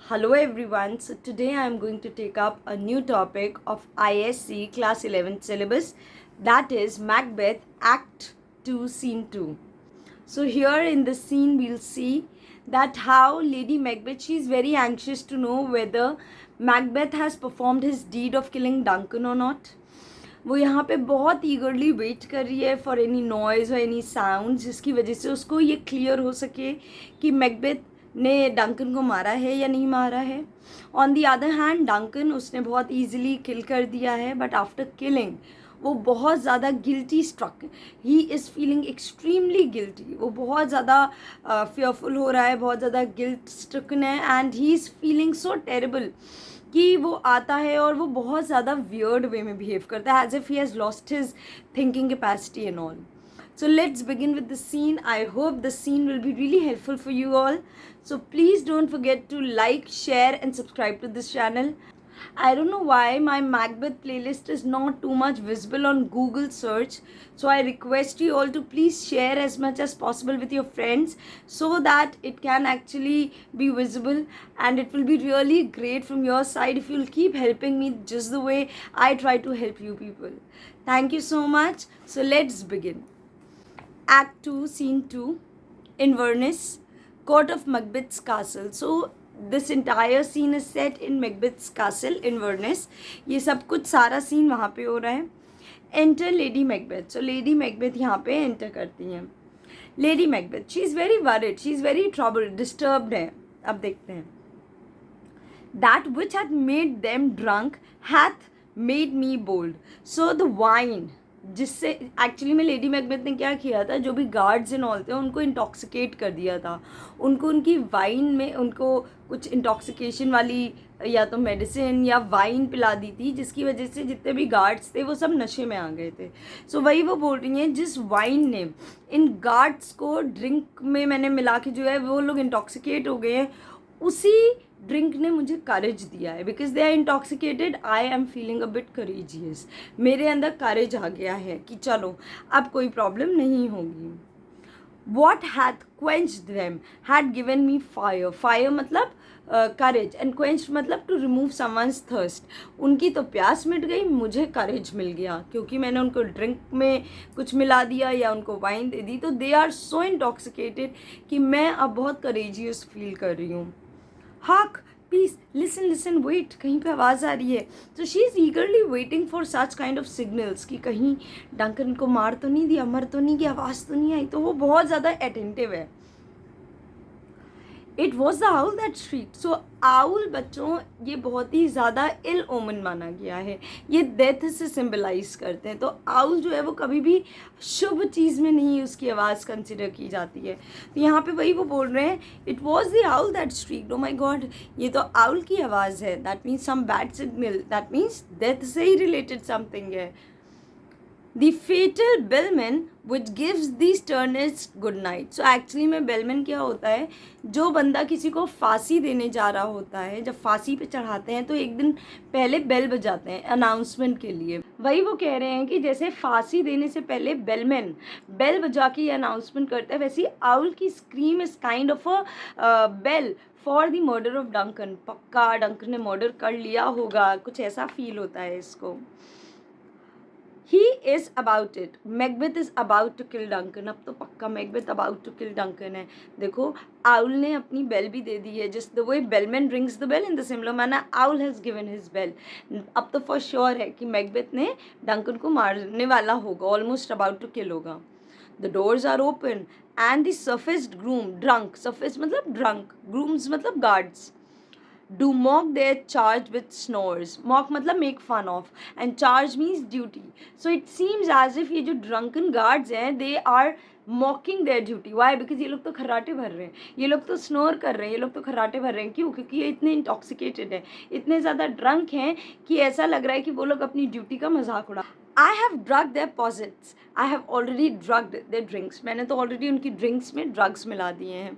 Hello everyone. So today I am going to take up a new topic of ISC class 11 syllabus, that is Macbeth Act 2 Scene 2. So here in the scene we'll see that how Lady Macbeth, she is very anxious to know whether Macbeth has performed his deed of killing Duncan or not. वो यहाँ पे बहुत ईगरली wait कर रही है for any noise और any sound जिसकी वजह से उसको ये क्लियर हो सके कि मैकबेथ ने डंकन को मारा है या नहीं मारा है. On the other hand Duncan उसने बहुत ईजिली किल कर दिया है, बट आफ्टर किलिंग वो बहुत ज़्यादा guilty struck, he is feeling extremely guilty. वो बहुत ज़्यादा फेयरफुल हो रहा है, बहुत ज़्यादा गिल्ट स्ट्रकन है and he is feeling so terrible कि वो आता है और वो बहुत ज़्यादा वियर्ड वे में बिहेव करता है, as if he has lost his thinking capacity and all. So let's begin with the scene. I hope the scene will be really helpful for you all. So please don't forget to like, share and subscribe to this channel. I don't know why my Macbeth playlist is not too much visible on Google search. So I request you all to please share as much as possible with your friends so that it can actually be visible, and it will be really great from your side if you'll keep helping me just the way I try to help you people. Thank you so much. So let's begin. Act 2, Scene 2, Inverness, Court of Macbeth's Castle. So this entire scene is set in Macbeth's Castle, Inverness. ये सब कुछ सारा scene वहाँ पे हो रहा है. Enter Lady Macbeth. So Lady Macbeth यहाँ पे enter करती हैं. Lady Macbeth, she is very worried, she is very troubled, disturbed है. अब देखते हैं. That which had made them drunk hath made me bold. So the wine, जिससे actually में लेडी मैकबेथ ने क्या किया था, जो भी गार्ड्स एंड ऑल थे उनको इंटॉक्सिकेट कर दिया था. उनको उनकी वाइन में उनको कुछ इंटॉक्सिकेशन वाली या तो मेडिसिन या वाइन पिला दी थी, जिसकी वजह से जितने भी गार्ड्स थे वो सब नशे में आ गए थे. सो वही वो बोल रही हैं, जिस वाइन ने इन गार्ड्स को ड्रिंक में मैंने मिला के जो है वो लोग इंटॉक्सिकेट हो गए हैं, उसी ड्रिंक ने मुझे करेज दिया है. Because they are intoxicated, I am feeling a bit courageous. मेरे अंदर करेज आ गया है कि चलो अब कोई प्रॉब्लम नहीं होगी. What hath quenched them had given me fire. Fire मतलब करेज एंड क्वेंच्ड मतलब टू रिमूव समवन्स थर्स्ट. उनकी तो प्यास मिट गई, मुझे करेज मिल गया क्योंकि मैंने उनको ड्रिंक में कुछ मिला दिया या उनको वाइन दे दी. तो दे आर सो इंटॉक्सिकेटेड कि मैं अब बहुत करेजियस फील कर रही हूँ. Hark, please, listen, wait, कहीं पे आवाज़ आ रही है. So she is eagerly waiting for such kind of signals कि कहीं डंकन को मार तो नहीं दिया, मर तो नहीं गया, आवाज़ तो नहीं आई. तो वो बहुत ज़्यादा अटेंटिव है. It was the owl that श्रीक. So owl बच्चों ये बहुत ही ज़्यादा इल ओमन माना गया है, ये डेथ से सिम्बलाइज करते हैं. तो आउल जो है वो कभी भी शुभ चीज़ में नहीं उसकी आवाज़ कंसिडर की जाती है. तो यहाँ पे वही वो बोल रहे हैं, it was the owl that shriek. Oh my god, ये तो आउल की आवाज़ है. That means some bad signal, that means death से ही रिलेटेड समथिंग है. The fatal bellman which gives the sternest good night. So actually में bellman क्या होता है, जो बंदा किसी को फांसी देने जा रहा होता है, जब फांसी पे चढ़ाते हैं तो एक दिन पहले बेल बजाते हैं अनाउंसमेंट के लिए. वही वो कह रहे हैं कि जैसे फांसी देने से पहले बेलमैन बेल बजा के अनाउंसमेंट करता है, वैसे आउल की scream is kind of a bell for the murder of Duncan. पक्का डंकन ने मर्डर कर लिया होगा, कुछ ऐसा फील होता है इसको. He is about it. Macbeth is about to kill Duncan. अब तो पक्का Macbeth about to kill Duncan है. देखो Owl ने अपनी बेल भी दे दी है. Just the way bellman rings the bell, in the similar manner Owl has given his bell. अब तो for sure है कि Macbeth ने Duncan को मारने वाला होगा, almost about to kill होगा. The doors are open and the surfaced groom, drunk, surface मतलब drunk, grooms मतलब guards, do mock their charge with snores. Mock मतलब make fun of and charge means duty. So it seems as if ये जो drunken guards हैं, they are mocking their duty. Why? Because ये लोग तो खर्राटे भर रहे हैं, ये लोग तो snore कर रहे हैं, ये लोग तो खर्राटे भर रहे हैं. क्यों? क्योंकि ये इतने intoxicated हैं, इतने ज़्यादा drunk हैं कि ऐसा लग रहा है कि वो लोग अपनी duty का मजाक उड़ा. I have drugged their posits. I have already drugged their drinks. मैंने तो already उनकी drinks में drugs मिला दिए हैं.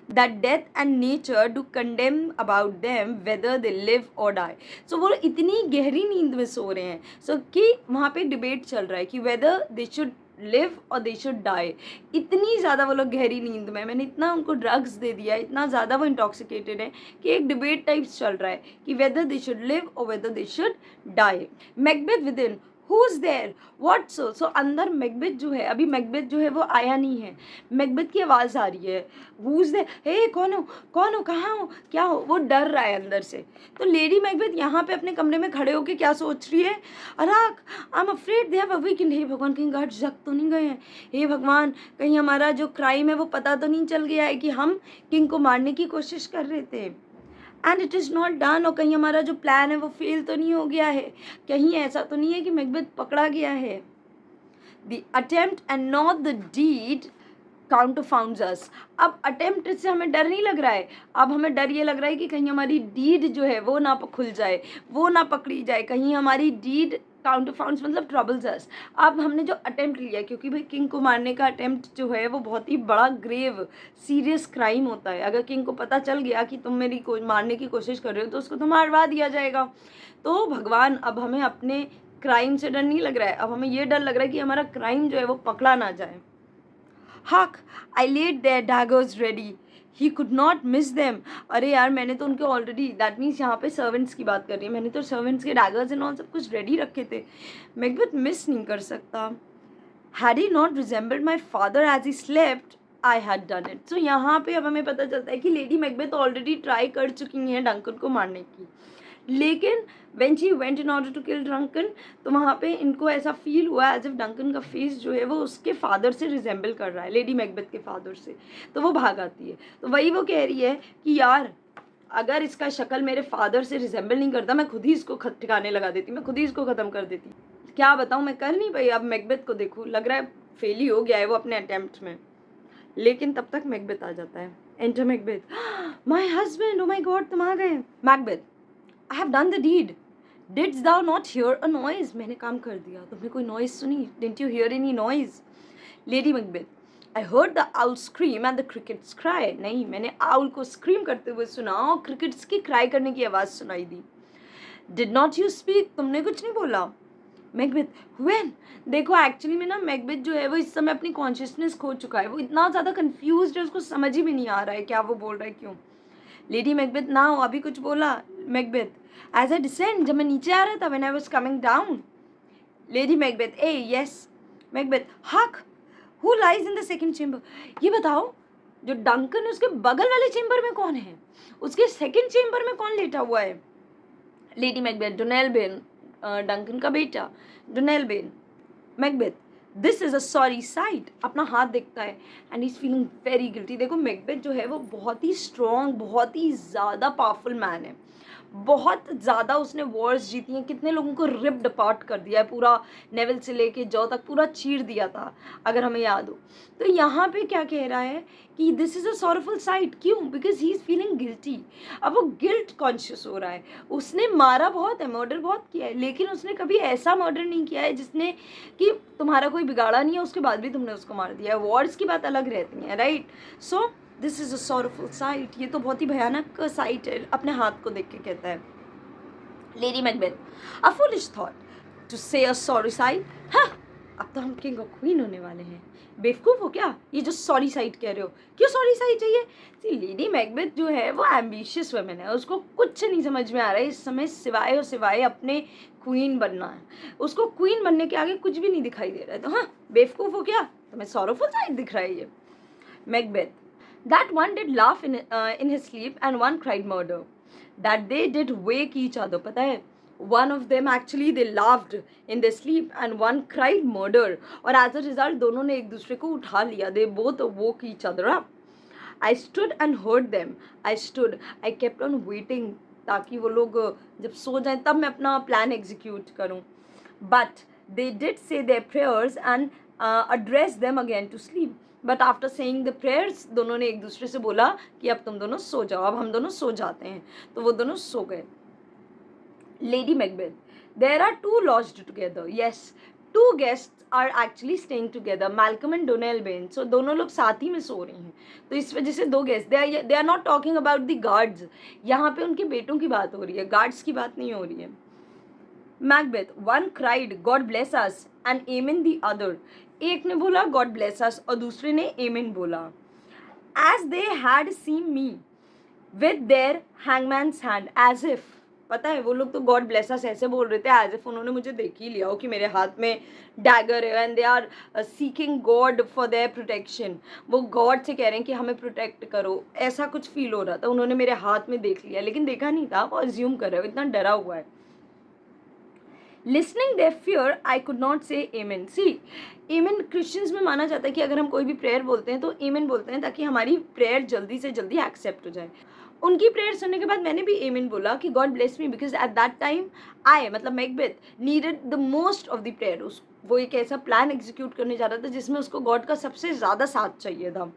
That death and nature do condemn about them whether they live or die. So वो इतनी गहरी नींद में सो रहे हैं. So कि वहाँ पे डिबेट चल रहा है कि whether they should लिव और दे शुड डाई। इतनी ज़्यादा वो लोग गहरी नींद में, मैंने इतना उनको ड्रग्स दे दिया, इतना ज़्यादा वो इंटॉक्सिकेटेड है कि एक डिबेट टाइप्स चल रहा है कि वेदर दे शुड लिव और whether they should die. Macbeth within, who is there, what so अंदर मैकबेथ जो है, अभी मैकबेथ जो है वो आया नहीं है, मैकबेथ की आवाज़ आ रही है, हु इज़ देयर, हे कौन हो, कौन हो, कहाँ हो, क्या हो, वो डर रहा है अंदर से। तो लेडी मैकबेथ यहाँ पे अपने कमरे में खड़े होके क्या सोच रही है, alack I am afraid they have awaken, हे भगवान कहीं गार्ड जग तो नहीं गए हैं, हे भगवान कहीं हमारा जो क्राइम है वो पता तो नहीं चल गया है कि हम किंग को मारने की कोशिश कर रहे थे, and it is not done, और कहीं हमारा जो प्लान है वो फेल तो नहीं हो गया है, कहीं ऐसा तो नहीं है कि मैकबेथ पकड़ा गया है। The attempt and not the deed confounds us. अब अटेम्प्ट से हमें डर नहीं लग रहा है, अब हमें डर ये लग रहा है कि कहीं हमारी डीड जो है वो ना खुल जाए, वो ना पकड़ी जाए, कहीं हमारी डीड काउंटरफाउंड्स मतलब ट्रबल्स अस। अब हमने जो अटेम्प्ट लिया, क्योंकि भाई किंग को मारने का अटेम्प्ट जो है वो बहुत ही बड़ा ग्रेव सीरियस क्राइम होता है। अगर किंग को पता चल गया कि तुम मेरी मारने की कोशिश कर रहे हो तो उसको तो मारवा दिया जाएगा। तो भगवान अब हमें अपने क्राइम से डर नहीं लग रहा है, अब हमें ये डर लग रहा है कि हमारा क्राइम जो है वो पकड़ा ना जाए। Hark! I laid their daggers ready. He could not miss them. अरे यार मैंने तो उनके ऑलरेडी, दैट मीन्स यहाँ पे सर्वेंट्स की बात कर रही है, मैंने तो सर्वेंट्स के डैगर्स एंड ऑल सब कुछ रेडी रखे थे, मैकबेथ मिस नहीं कर सकता। Had he not resembled my father as he slept, I had done it. So यहाँ पे अब हमें पता चलता है कि लेडी मैकबेथ ऑलरेडी ट्राई कर चुकी हैं डंकन को मारने की, लेकिन when she went in order to kill Duncan, तो वहाँ पे इनको ऐसा फील हुआ एज इफ डंकन का फेस जो है वो उसके फादर से रिजेंबल कर रहा है, लेडी मैकबेथ के फादर से, तो वो भाग आती है। तो वही वो कह रही है कि यार अगर इसका शक्ल मेरे फादर से रिजेंबल नहीं करता, मैं खुद ही इसको ठिकाने लगा देती, मैं खुद ही इसको ख़त्म कर देती। क्या बताऊँ, मैं कर नहीं पाई। अब मैकबेथ को देखो, लग रहा है फेल ही हो गया है वो अपने अटेम्प्ट में, लेकिन तब तक मैकबेथ आ जाता है। Enter Macbeth, my husband, oh my god तुम आ गए। Macbeth, I have done the deed. Didst thou not hear a noise? मैंने काम कर दिया, तुमने कोई नॉइज सुनी? Didn't you hear any noise? Lady Macbeth, I heard the owl scream and the crickets cry. नहीं, मैंने owl को scream करते हुए सुना और crickets की cry करने की आवाज़ सुनाई दी। Did not you speak? तुमने कुछ नहीं बोला। Macbeth, when? देखो एक्चुअली में ना मैकबेथ जो है वो इस समय अपनी कॉन्शियसनेस खो चुका है, वो इतना ज़्यादा कन्फ्यूज है, उसको समझ ही में नहीं आ रहा है क्या वो बोल रहा है क्यों। लेडी मैकबेथ, ना हो अभी कुछ बोला। मैकबेथ, एज आई डिसेंड, जब मैं नीचे आ रहा था, when I was coming down. Lady Macbeth, ay yes. Macbeth, hark, who lies in the second chamber. ये बताओ जो डंकन है उसके बगल वाले चेंबर में कौन है, उसके सेकंड चेंबर में कौन लेटा हुआ है। Lady Macbeth, Donnell Ben, Duncan का बेटा Donnell Ben. Macbeth, this is a sorry site, अपना हाथ देखता है and is feeling very guilty. देखो मैकबेथ जो है वो बहुत ही स्ट्रॉन्ग, बहुत ही ज़्यादा पावरफुल मैन है, बहुत ज़्यादा उसने वॉर्स जीती हैं, कितने लोगों को रिप्ड अपार्ट कर दिया है, पूरा नेवल से लेके जॉ तक पूरा चीर दिया था अगर हमें याद हो। तो यहाँ पे क्या कह रहा है कि this is a sorrowful sight, क्यों? Because he is feeling guilty. अब वो गिल्ट कॉन्शियस हो रहा है, उसने मारा बहुत है, मर्डर बहुत किया है, लेकिन उसने कभी ऐसा मर्डर नहीं किया है जिसने कि तुम्हारा कोई बिगाड़ा नहीं है उसके बाद भी तुमने उसको मार दिया है। वॉर्स की बात अलग रहती है, right? So this is a sorrowful site, ये तो बहुत ही भयानक साइट है, अपने हाथ को देख के कहता है। Lady Macbeth, a foolish thought to say a sorry site. हाँ, अब तो हम किंग और क्वीन होने वाले हैं, बेवकूफ़ हो क्या ये जो सॉरी साइट कह रहे हो? क्यों सॉरी साइट चाहिए? सी लेडी मैकबेथ जो है वो एम्बिशियस वुमेन है, उसको कुछ नहीं समझ में आ रहा है इस समय सिवाय और सिवाय अपने क्वीन बनना है, उसको क्वीन बनने के आगे कुछ भी नहीं दिखाई दे रहा है। तो हाँ, बेवकूफ़ हो क्या, तुम्हें सॉरफुल साइट दिख रहा है ये। Macbeth, that one did laugh in his sleep and one cried murder. That they did wake each other. पता है, one of them actually they laughed in their sleep and one cried murder. और as a result दोनों ने एक दूसरे को उठा लिया. They both woke each other up. I stood and heard them. I kept on waiting ताकि वो लोग जब सो जाएं तब मैं अपना प्लान एग्जीक्यूट करूं. But they did say their prayers and address them again to sleep. But after saying the prayers दोनों ने एक दूसरे से बोला कि अब तुम दोनों सो जाओ, अब हम दोनों सो जाते हैं, तो वो दोनों सो गए। Lady Macbeth, there are two lodged together, yes, two guests are actually staying together, Malcolm and Donalbain. So दोनों लोग साथ ही में सो रही हैं, तो इस वजह से दो guest, they are not talking about the guards, यहाँ पे उनके बेटों की बात हो रही है, गार्ड्स की बात नहीं हो रही है। Macbeth, one cried, God bless us, and Amen the other. एक ने बोला गॉड ब्लेस अस और दूसरे ने आमेन बोला. As they had seen me with their hangman's hand, as if, पता है वो लोग तो गॉड ब्लेस अस ऐसे बोल रहे थे एज इफ उन्होंने मुझे देख ही लिया हो कि मेरे हाथ में डैगर है and they are seeking god for their protection. वो गॉड से कह रहे हैं कि हमें प्रोटेक्ट करो, ऐसा कुछ फील हो रहा था. उन्होंने मेरे हाथ में देख लिया लेकिन देखा नहीं था, वो अज्यूम कर रहे हो, इतना डरा हुआ है. Listening their fear I could not say amen. C, amen Christians में माना जाता है कि अगर हम कोई भी प्रेयर बोलते हैं तो आमेन बोलते हैं ताकि हमारी प्रेयर जल्दी से जल्दी एक्सेप्ट हो जाए. उनकी प्रेयर सुनने के बाद मैंने भी आमेन बोला कि God bless me, because at that time I, मतलब Macbeth, needed the most of the prayer. वो एक ऐसा प्लान एग्जीक्यूट करने जा रहा था जिसमें उसको गॉड का सबसे ज़्यादा साथ चाहिए था.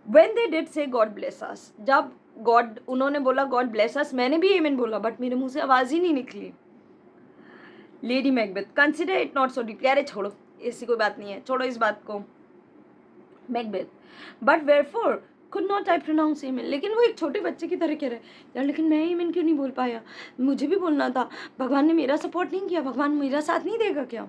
When they did say God bless us, जब गॉड, उन्होंने बोला गॉड ब्लेस अस, मैंने भी आमेन बोला बट मेरे मुंह से आवाज़ ही नहीं निकली. Lady Macbeth, consider it not so deeply. अरे छोड़ो, ऐसी कोई बात नहीं है, छोड़ो इस बात को. Macbeth, but wherefore could not I pronounce amen. लेकिन वो एक छोटे बच्चे की तरह कह रहे हैं, यार लेकिन मैं आमेन क्यों नहीं बोल पाया, मुझे भी बोलना था, भगवान ने मेरा सपोर्ट नहीं किया, भगवान मेरा साथ नहीं देगा क्या.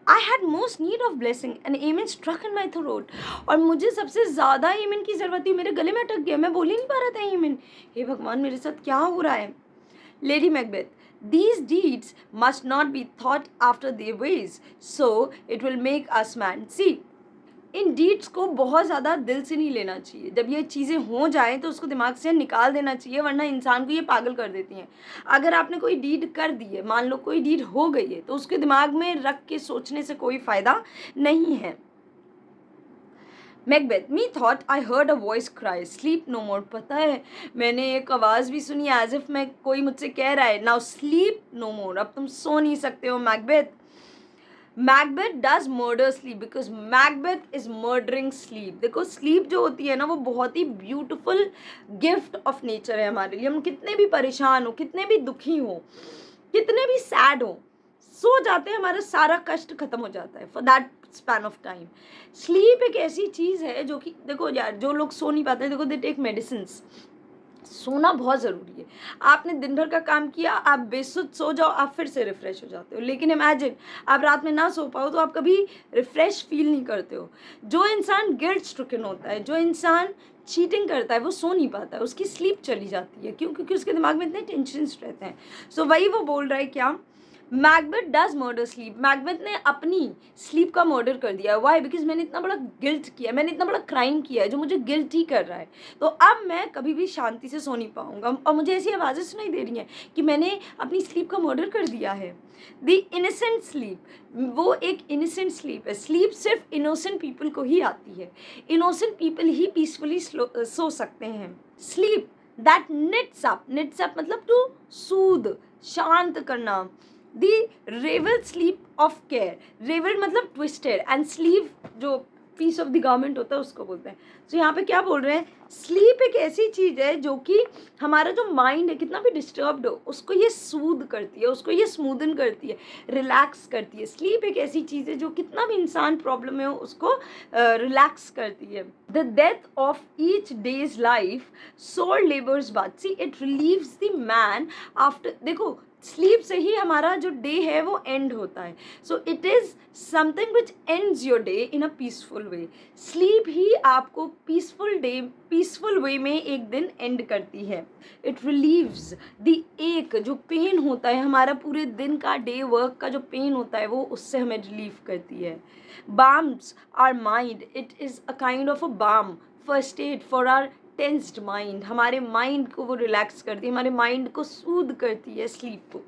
I had most need of blessing and amen struck in my throat. और मुझे सबसे ज़्यादा amen की ज़रूरत थी, मेरे गले में अटक गया, मैं बोल ही नहीं पा रहा था amen. हे भगवान मेरे साथ क्या हो रहा है. Lady Macbeth, these deeds must not be thought after their ways, so it will make us mad. See, in deeds को बहुत ज़्यादा दिल से नहीं लेना चाहिए. जब ये चीज़ें हो जाएं तो उसको दिमाग से निकाल देना चाहिए, वरना इंसान को ये पागल कर देती हैं. अगर आपने कोई डीड कर दी है, मान लो कोई डीड हो गई है, तो उसके दिमाग में रख के सोचने से कोई फ़ायदा नहीं है. Macbeth, me thought I heard a voice cry sleep no more. पता है मैंने एक आवाज़ भी सुनी एज इफ मैं, कोई मुझसे कह रहा है नाउ स्लीप नो मोर, अब तुम सो नहीं सकते हो. Macbeth, Macbeth does murder sleep because Macbeth is murdering sleep. देखो sleep जो होती है ना, वो बहुत ही ब्यूटीफुल गिफ्ट ऑफ नेचर है हमारे लिए. हम कितने भी परेशान हो, कितने भी दुखी हो, कितने भी सैड हो, सो जाते हैं, हमारा सारा कष्ट खत्म हो जाता है for that span of time. Sleep एक ऐसी चीज़ है जो कि, देखो यार, जो लोग सो नहीं पाते, देखो दे टेक मेडिसिन्स. सोना बहुत ज़रूरी है. आपने दिन भर का काम किया, आप बेसुध सो जाओ, आप फिर से रिफ़्रेश हो जाते हो. लेकिन इमेजिन आप रात में ना सो पाओ तो आप कभी रिफ़्रेश फील नहीं करते हो. जो इंसान गिल्ट स्ट्रिकन होता है, जो इंसान चीटिंग करता है, वो सो नहीं पाता है, उसकी स्लीप चली जाती है. क्यों? क्योंकि उसके दिमाग में इतने टेंशन्स रहते हैं. सो वही वो बोल रहा है क्या, Macbeth does murder sleep. Macbeth ने अपनी स्लीप का मर्डर कर दिया. वाई? बिकॉज मैंने इतना बड़ा गिल्ट किया, मैंने इतना बड़ा क्राइम किया है जो मुझे गिल्ट ही कर रहा है. तो अब मैं कभी भी शांति से सो नहीं पाऊंगा. और मुझे ऐसी आवाज़ें सुनाई दे रही हैं कि मैंने अपनी स्लीप का मर्डर कर दिया है. द इनोसेंट स्लीप, वो एक इनोसेंट स्लीप है. स्लीप सिर्फ इनोसेंट पीपल को ही आती है. इनोसेंट पीपल ही पीसफुली सो सकते हैं. स्लीप दैट निट्स अप मतलब टू सूद, शांत करना. दी रेवल स्लीप ऑफ केयर, रेवल मतलब ट्विस्टेड, एंड स्लीव जो पीस ऑफ द गारमेंट होता है उसको बोलते हैं. तो यहाँ पे क्या बोल रहे हैं, स्लीप एक ऐसी चीज़ है जो कि हमारा जो माइंड है, कितना भी डिस्टर्ब्ड हो, उसको ये सूद करती है, उसको ये स्मूदन करती है, रिलैक्स करती है. स्लीप एक ऐसी चीज़ है जो कितना भी इंसान प्रॉब्लम में हो उसको रिलैक्स करती है. The death of each day's life sole labours bath. See, it relieves the man after. देखो स्लीप से ही हमारा जो डे है वो एंड होता है. So it is something which ends your day in a peaceful way. Sleep ही आपको पीसफुल वे में एक दिन एंड करती है. इट रिलीव्स द एक, जो पेन होता है हमारा पूरे दिन का, डे वर्क का जो पेन होता है, वो उससे हमें रिलीव करती है. Balms our mind, it is a kind of a balm, first aid for our tensed mind. हमारे माइंड को वो रिलैक्स करती है, हमारे माइंड को सूद करती है स्लीप को.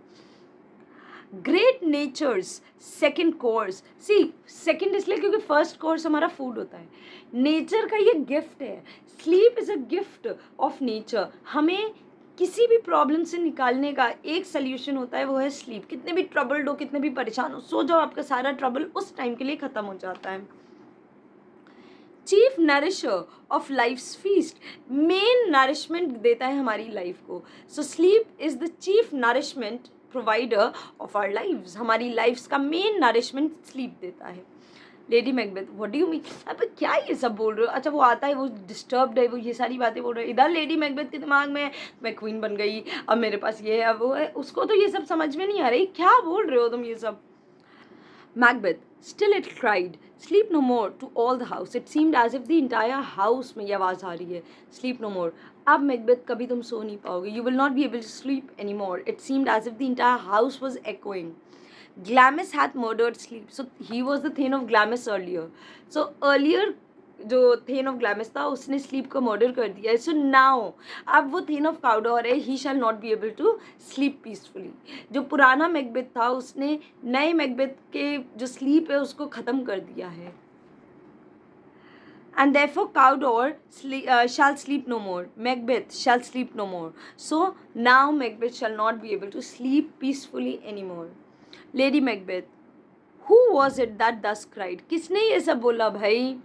Great nature's second course. See, second इसलिए क्योंकि फर्स्ट कोर्स हमारा फूड होता है. नेचर का ये गिफ्ट है. Sleep is a gift of nature. हमें किसी भी प्रॉब्लम से निकालने का एक सल्यूशन होता है, वो है स्लीप. कितने भी ट्रबल्ड हो, कितने भी परेशान हो, सो जाओ, आपका सारा ट्रबल उस टाइम के लिए ख़त्म हो जाता है. Chief nourisher of life's feast, main nourishment देता है हमारी लाइफ को. So sleep is the chief nourishment provider of our lifes. हमारी लाइफ्स का मेन नरिशमेंट स्लीप देता है. Lady Macbeth, what do you mean? अब क्या ये सब बोल रहे हो? अच्छा, वो आता है, वो डिस्टर्ब्ड है, वो ये सारी बातें बोल रहे हैं. इधर लेडी मैकबेथ के दिमाग में मैं क्वीन बन गई, अब मेरे पास ये है, वो है, उसको तो ये सब समझ में नहीं आ रही. क्या बोल रहे हो तुम ये सब? Macbeth, still it cried, sleep no more to all the house. It seemed as if the entire house में ये आवाज़ आ रही है, sleep no more. अब मैकबेथ कभी तुम सो नहीं पाओगे. You will not be able to sleep anymore. It seemed as if the entire house was echoing. Glamis had murdered sleep. So he was the Thane of Glamis earlier. So earlier जो then of ग्लैमिस था उसने sleep को murder कर दिया है. So now अब वो then of Cawdor है. He shall not be able to sleep peacefully. जो पुराना मैकबेथ था उसने नए मैकबेथ के जो स्लीप है उसको ख़त्म कर दिया है. And therefore Cawdor shall sleep no more. Macbeth shall sleep no more. So now Macbeth shall not be able to sleep peacefully anymore. Lady Macbeth, who was it that thus cried? किसने ये सब बोला भाई?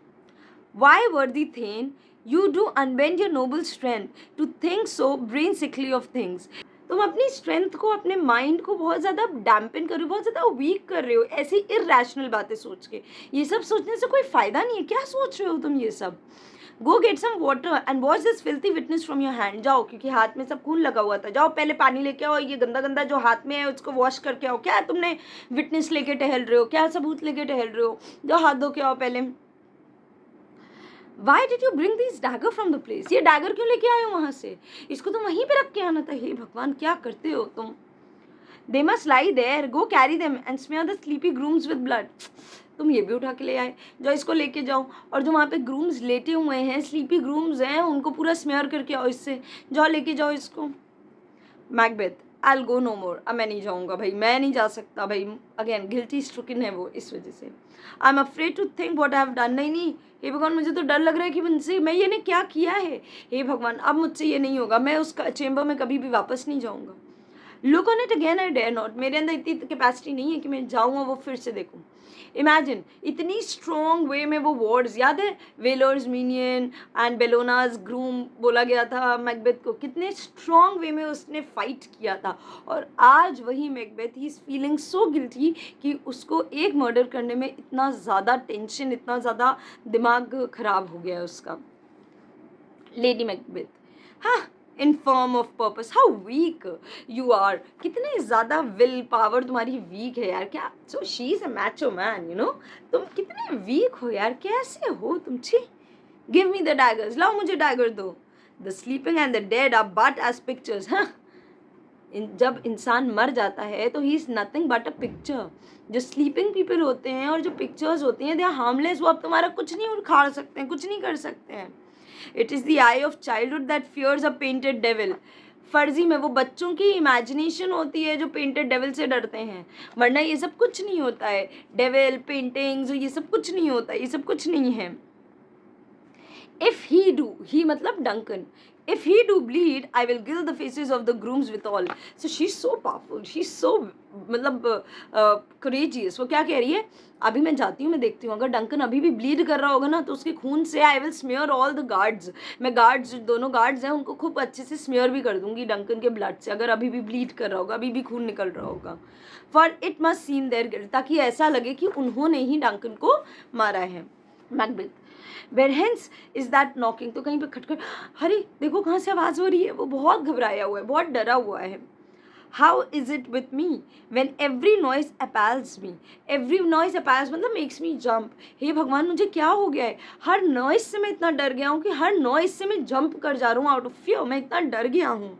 Why, worthy Thane, you do unbend your noble strength to think so brain sickly of things. तुम अपनी strength को, अपने mind को बहुत ज़्यादा डैम्पन कर रहे हो, बहुत ज़्यादा वीक कर रहे हो ऐसी इरैशनल बातें सोच के. ये सब सोचने से कोई फ़ायदा नहीं है. क्या सोच रहे हो तुम ये सब? Go get some water and wash this filthy witness from your hand. जाओ, क्योंकि हाथ में सब खून लगा हुआ था. जाओ पहले पानी लेके आओ. ये गंदा गंदा जो हाथ में है उसको वॉश करके आओ. क्या तुमने विटनेस लेके टहल रहे हो? क्या सबूत लेके टहल रहे हो? जाओ हाथ धो के आओ पहले. Why did you bring these dagger from the place? ये डैगर क्यों लेके आए हो वहाँ से? इसको तो वहीं पे रख के आना था. हे भगवान, क्या करते हो तुम? They must lie there. Go carry them and smear the sleepy grooms with blood. तुम ये भी उठा के ले आए. जाओ इसको लेके जाओ और जो वहाँ पे ग्रूम्स लेटे हुए हैं, स्लीपी ग्रूम्स हैं, उनको पूरा स्मेयर करके आओ इससे. जाओ लेके जाओ इसको. Macbeth, I'll go no more. अब मैं नहीं जाऊँगा भाई, मैं नहीं जा सकता भाई. अगेन गिल्टी स्ट्रिकन है वो इस वजह से. I am afraid to think what I have done. नहीं, हे भगवान, मुझे तो डर लग रहा है कि मुझसे मैं ये ने क्या किया है. हे भगवान, अब मुझसे ये नहीं होगा. मैं उस चेम्बर में कभी भी वापस नहीं जाऊँगा. Look on it again, I dare not. मेरे अंदर इतनी कैपेसिटी नहीं है कि मैं जाऊँ और वो फिर से देखूँ. इमेजिन इतनी स्ट्रॉन्ग वे में वो वर्ड्स याद है, वेलर्स मीनियन एंड बेलोनाज ग्रूम बोला गया था मैकबेथ को. कितने स्ट्रॉन्ग वे में उसने फाइट किया था. और आज वही Macbeth he is feeling so guilty कि उसको एक मर्डर करने में इतना ज़्यादा टेंशन, इतना ज़्यादा दिमाग खराब हो गया है उसका. लेडी मैकबेथ, हाँ, inform of purpose, how weak you are. कितने ज़्यादा विल पावर तुम्हारी वीक है यार. क्या so she is a macho man, you know. तुम कितने वीक हो यार, कैसे हो तुम. छी. Give me the daggers. लाओ मुझे डैगर दो. The sleeping and the dead are but as pictures. हाँ, जब इंसान मर जाता है तो he is nothing but a picture. जो स्लीपिंग पीपल होते हैं और जो पिक्चर्स होती हैं, दे आर हार्मलेस. वो अब तुम्हारा कुछ नहीं उखाड़ सकते हैं, कुछ नहीं कर सकते हैं. It is the eye of childhood that fears a painted devil. फर्जी में वो बच्चों की इमेजिनेशन होती है जो पेंटेड डेविल से डरते हैं, वरना ये सब कुछ नहीं होता है. डेविल, पेंटिंग्स, ये सब कुछ नहीं होता है, ये सब कुछ नहीं है. If he do, he मतलब Duncan. If he do bleed, I will gild the faces of the grooms with all. So she's so powerful, she's so मतलब courageous. वो क्या कह रही है? अभी मैं जाती हूँ, मैं देखती हूँ, अगर डंकन अभी भी ब्लीड कर रहा होगा ना तो उसके खून से I will smear all the guards. मैं गार्ड्स, दोनों गार्ड्स हैं, उनको खूब अच्छे से स्मेयर भी कर दूंगी डंकन के ब्लड से, अगर अभी भी ब्लीड कर रहा होगा, अभी भी खून निकल रहा होगा. For it must seem their guilt, ताकि ऐसा लगे कि उन्होंने ही डंकन को मारा है. Macbeth, Where hence is that knocking? तो कहीं पे खटखट. अरे देखो कहाँ से आवाज़ हो रही है. वो बहुत घबराया हुआ है, बहुत डरा हुआ है. How is it with me when every noise appalls me? Every noise appalls मतलब makes me jump. हे भगवान, मुझे क्या हो गया है? हर नॉइस से मैं इतना डर गया हूँ कि हर नॉइस से मैं जंप कर जा रहा हूँ आउट ऑफ फियर. मैं इतना डर गया हूँ.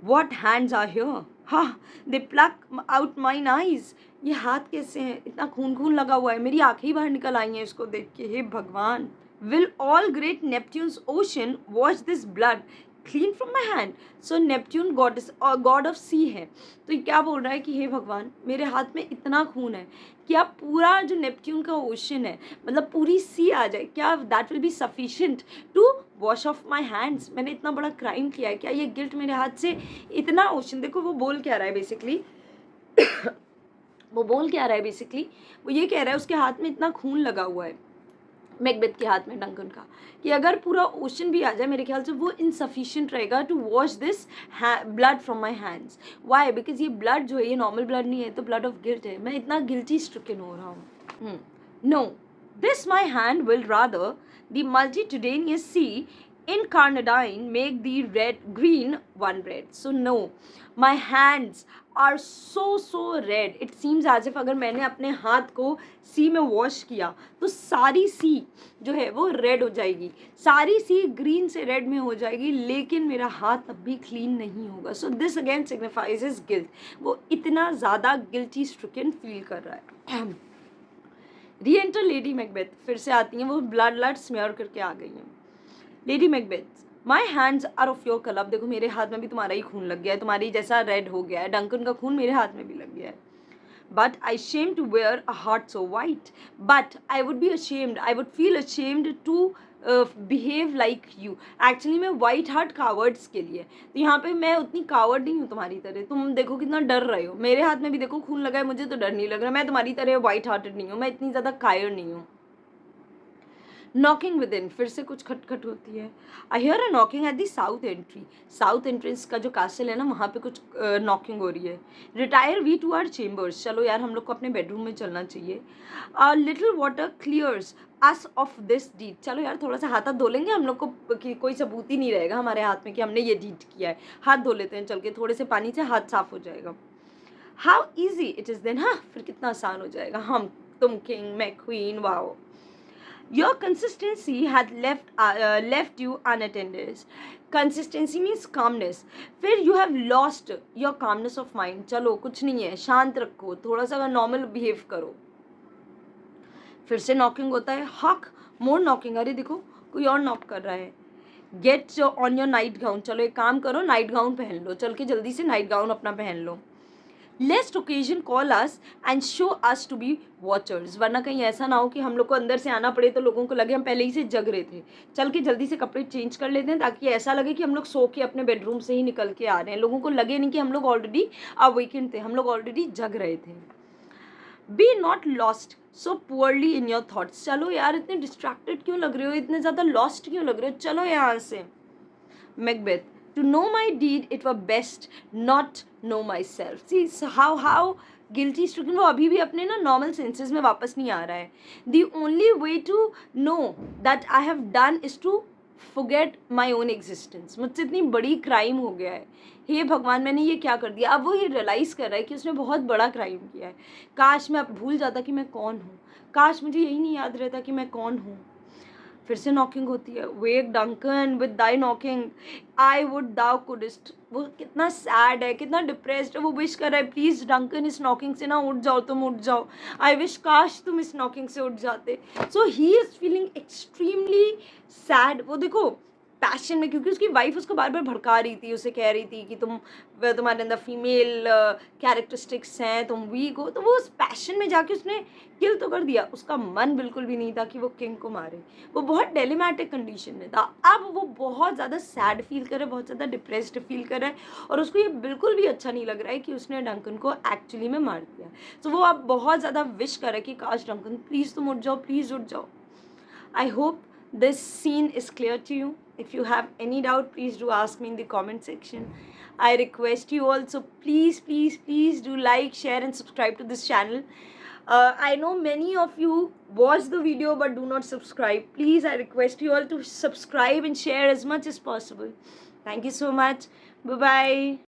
What hands are here? हाँ, they pluck out mine eyes. ये हाथ कैसे हैं? इतना खून खून लगा हुआ है, मेरी आँखें ही बाहर निकल आई हैं इसको देख के. हे भगवान. Will all great Neptune's ocean wash this blood clean from my hand? So Neptune goddess और god of sea है. तो ये क्या बोल रहा है कि हे भगवान, मेरे हाथ में इतना खून है, क्या पूरा जो नेपट्यून का ओशन है, मतलब पूरी सी आ जाए, क्या that will be sufficient to wash off my hands. मैंने इतना बड़ा क्राइम किया है, क्या ये गिल्ट मेरे हाथ से इतना ओशन. देखो वो बोल क्या रहा है बेसिकली. वो बोल क्या रहा है बेसिकली, वो ये कह रहा है उसके हाथ में इतना खून लगा हुआ है, मैकबेथ के हाथ में डंकन का, कि अगर पूरा ओशन भी आ जाए मेरे ख्याल से वो इनसफिशिएंट रहेगा to wash this blood from my hands. Why? Because ये ब्लड जो है ये नॉर्मल ब्लड नहीं है, तो ब्लड ऑफ गिल्ट है. मैं इतना गिल्टी स्ट्रिकन हो रहा हूँ. No, this my hand will rather the multitudinous sea incarnadine make the red green one red. So no, my hands are so red, it seems as if अगर मैंने अपने हाथ को सी में वॉश किया तो सारी सी जो है वो रेड हो जाएगी, सारी सी ग्रीन से रेड में हो जाएगी, लेकिन मेरा हाथ तब भी क्लीन नहीं होगा. So this again signifies is guilt. वो इतना ज़्यादा गिल्टी स्ट्रिकन फील कर रहा है. री एंटर लेडी मैकबेथ, फिर से आती हैं, वो ब्लड स्मेयर करके आ गई हैं. Lady Macbeth, my hands are of your colour. देखो मेरे हाथ में भी तुम्हारा ही खून लग गया है, तुम्हारी जैसा रेड हो गया है, डंकन का खून मेरे हाथ में भी लग गया है. But I ashamed to wear a heart so white. But I would be ashamed, I would feel ashamed to behave like you. Actually मैं white heart cowards के लिए, तो यहाँ पे मैं उतनी कावर्ड नहीं हूँ तुम्हारी तरह. तुम देखो कितना डर रहे हो, मेरे हाथ में भी देखो खून लगा है, मुझे तो डर नहीं लग रहा. मैं तुम्हारी तरह वाइट हार्टेड नहीं हूँ, मैं इतनी ज़्यादा कायर नहीं हूँ. नॉकिंग विद इन, फिर से कुछ खटखट होती है. I hear a knocking at the south entry. South entrance का जो कासल है ना, वहाँ पे कुछ नॉकिंग हो रही है. Retire we to our chambers, चलो यार हम लोग को अपने बेडरूम में चलना चाहिए. Little water clears us of this deed. चलो यार थोड़ा सा हाथ धो लेंगे, हम लोग को कोई सबूत ही नहीं रहेगा हमारे हाथ में कि हमने ये डीड किया है. हाथ धो लेते हैं चल के, थोड़े से पानी से हाथ साफ हो जाएगा. How easy it is then. हाँ फिर कितना आसान हो जाएगा. हम तुम किंग मैं queen, wow. Your consistency had left you unattended. Consistency means calmness. फिर you have lost your calmness of mind. चलो कुछ नहीं है, शांत रखो, थोड़ा सा नॉर्मल बिहेव करो. फिर से नॉकिंग होता है. हक मोर नॉकिंग. अरे देखो कोई और नॉक कर रहा है. Get on your night gown. चलो एक काम करो, नाइट गाउन पहन लो, चल के जल्दी से नाइट गाउन अपना पहन लो. Lest occasion call us and show us to be watchers. वरना कहीं ऐसा ना हो कि हम लोग को अंदर से आना पड़े तो लोगों को लगे हम पहले ही से जग रहे थे. चल के जल्दी से कपड़े चेंज कर लेते हैं ताकि ऐसा लगे कि हम लोग सो के अपने बेडरूम से ही निकल के आ रहे हैं. लोगों को लगे नहीं कि हम लोग ऑलरेडी अवेकेंड थे, हम लोग ऑलरेडी जग रहे थे. Be not lost so poorly in your thoughts. चलो यार इतने डिस्ट्रैक्टेड क्यों लग रहे हो, इतने ज़्यादा लॉस्ट क्यों लग रहे हो, चलो यहाँ से. Macbeth, to know my deed it were best not know myself. See how guilty stricken, वो अभी भी अपने ना normal senses में वापस नहीं आ रहा है. The only way to know that I have done is to forget my own existence. मुझसे इतनी बड़ी क्राइम हो गया है, हे भगवान मैंने ये क्या कर दिया. अब वो ये रियलाइज़ कर रहा है कि उसने बहुत बड़ा क्राइम किया है. काश मैं अब भूल जाता कि मैं कौन हूँ, काश मुझे यही नहीं याद रहता कि मैं कौन हूँ. फिर से नॉकिंग होती है. Wake Duncan with thy knocking, I would thou couldst. वो कितना सैड है, कितना डिप्रेस्ड है. वो विश कर रहा है प्लीज़ डंकन इस नॉकिंग से ना उठ जाओ, तुम उठ जाओ. आई विश काश तुम इस नॉकिंग से उठ जाते. So he is feeling extremely sad. वो देखो पैशन में, क्योंकि उसकी वाइफ उसको बार बार भड़का रही थी, उसे कह रही थी कि तुम्हारे अंदर फीमेल कैरेक्टरिस्टिक्स हैं, तुम वीक हो. तो वो उस पैशन में जाके उसने किल तो कर दिया. उसका मन बिल्कुल भी नहीं था कि वो किंग को मारे. वो बहुत डिलेमेटिक कंडीशन में था. अब वो बहुत ज़्यादा सैड फील कर रहा है, बहुत ज़्यादा डिप्रेस्ड फील कर रहा है, और उसको ये बिल्कुल भी अच्छा नहीं लग रहा है कि उसने डंकन को एक्चुअली में मार दिया. तो वो अब बहुत ज़्यादा विश कर रहा है कि काश डंकन प्लीज़ तुम उठ जाओ, प्लीज़ उठ जाओ. I hope this scene is clear to you. If you have any doubt, please do ask me in the comment section. I request you all, so please do like, share and subscribe to this channel. I know many of you watch the video but do not subscribe. Please, I request you all to subscribe and share as much as possible. Thank you so much. Bye bye.